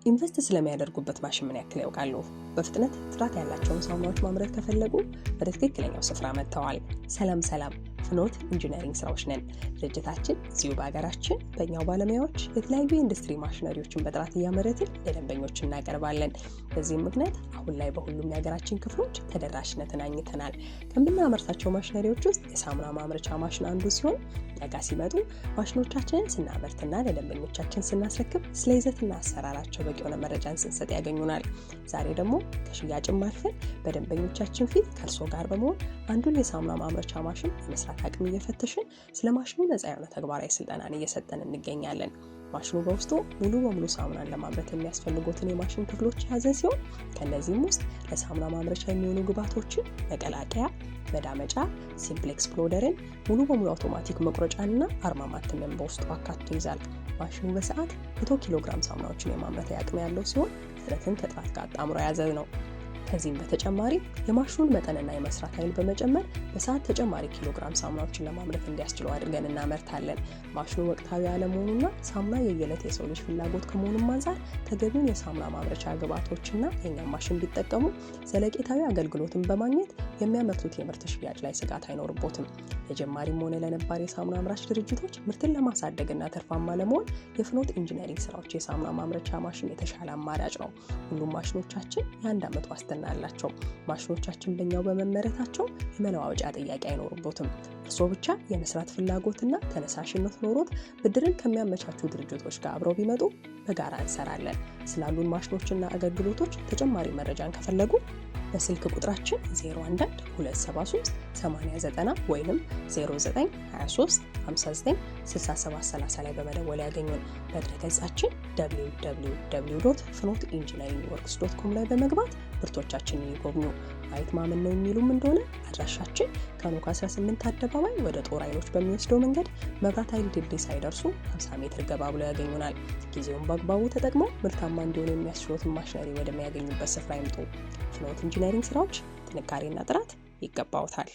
ኢንቨስት ስለሚያደርጉበት ማሽን ምን ያክል ያውቃሉ? በፍጥነት ጥራት ያላቸውን ሳሙናዎች ማምረት ከፈለጉ ወደ ትክክለኛው ስፍራ መጥተዋል። ሰላም፣ ፍኖት ኢንጂነሪንግ ስራዎች ነን። ድርጅታችን እዚሁ በሀገራችን በእኛው ባለሙያዎች የተለያዩ የኢንዱስትሪ ማሽነሪዎችን በጥራት እያመረትን ለደንበኞች እናቀርባለን። በዚህም ምክንያት አሁን ላይ በሁሉም የሀገራችን ክፍሎች ተደራሽነትን አግኝተናል። ከምናመርታቸው ማሽነሪዎች ውስጥ የሳሙና ማምረቻ ማሽን አንዱ ሲሆን እኛ ሲመጡ ማሽኖቻችንን ስናመርትና ለደንበኞቻችን ስናስረክብ ስለ ይዘትና አሰራራቸው በቂ የሆነ መረጃን ስንሰጥ ያገኙናል። ዛሬ ደግሞ ከሽያጭም አልፈን በደንበኞቻችን ፊት ከእርስዎ ጋር በመሆን አንዱን የሳሙና ማምረቻ ማሽን የመስራት አቅም እየፈተሽን ስለ ማሽኑ ነፃ የሆነ ተግባራዊ ስልጠናን እየሰጠን እንገኛለን። ማሽኑ በውስጡ ሙሉ በሙሉ ሳሙናን ለማምረት የሚያስፈልጉትን የማሽን ክፍሎች የያዘ ሲሆን ከእነዚህም ውስጥ ለሳሙና ማምረቻ የሚሆኑ ግብዓቶችን መቀላቀያ፣ መዳመጫ፣ ሲምፕል ኤክስፕሎደርን፣ ሙሉ በሙሉ አውቶማቲክ መቁረጫንና አርማ ማተሚያን በውስጡ አካቶ ይዛል። ማሽኑ በሰዓት 100 ኪሎ ግራም ሳሙናዎችን የማምረት አቅም ያለው ሲሆን ፍጥነትን ከጥራት ጋር አጣምሮ የያዘ ነው። ከዚህም በተጨማሪ የማሽኑን መጠንና የመስራት ኃይል በመጨመር በሰዓት ተጨማሪ ኪሎግራም ሳሙናዎችን ለማምረት እንዲያስችለው አድርገን እናመርታለን። ማሽኑ ወቅታዊ ያለመሆኑና ሳሙና የየዕለት የሰው ልጅ ፍላጎት ከመሆኑም አንፃር ተገቢውን የሳሙና ማምረቻ ግብዓቶችና የእኛም ማሽን ቢጠቀሙ ዘለቄታዊ አገልግሎትን በማግኘት የሚያመርቱት የምርት ሽያጭ ላይ ስጋት አይኖርቦትም። ለጀማሪም ሆነ ለነባር የሳሙና አምራች ድርጅቶች ምርትን ለማሳደግና ትርፋማ ለመሆን የፍኖት ኢንጂነሪንግ ስራዎች የሳሙና ማምረቻ ማሽን የተሻለ አማራጭ ነው። ሁሉም ማሽኖቻችን የ1 ዓመት ዋስትና አላቸው። ማሽኖቻችን በእኛው በመመረታቸው የመለዋወጫ ጥያቄ አይኖርቦትም። እርስዎ ብቻ የመስራት ፍላጎትና ተነሳሽነት ኖሮት ብድርን ከሚያመቻቹ ድርጅቶች ጋር አብረው ቢመጡ በጋራ እንሰራለን። ስላሉን ማሽኖችና አገልግሎቶች ተጨማሪ መረጃን ከፈለጉ በስልክ ቁጥራችን 012738090 ወይም 0923596730 ላይ በመደወል ያገኙን። በድረገጻችን www.fnotengineeringworks.com ላይ በመግባት ምርቶቻችንን ይጎብኙ። ማየት ማመን ነው የሚሉም እንደሆነ አድራሻችን ከኖክ 18 አደባባይ ወደ ጦር ኃይሎች በሚወስደው መንገድ መብራት ኃይል ድልድይ ሳይደርሱ 50 ሜትር ገባ ብለው ያገኙናል። ጊዜውን በአግባቡ ተጠቅመው ምርታማ እንዲሆኑ የሚያስችሉትን ማሽነሪ ወደሚያገኙበት ስፍራ ይምጡ። ፍኖት ኢንጂነሪንግ ስራዎች ጥንካሬና ጥራት ይገባውታል።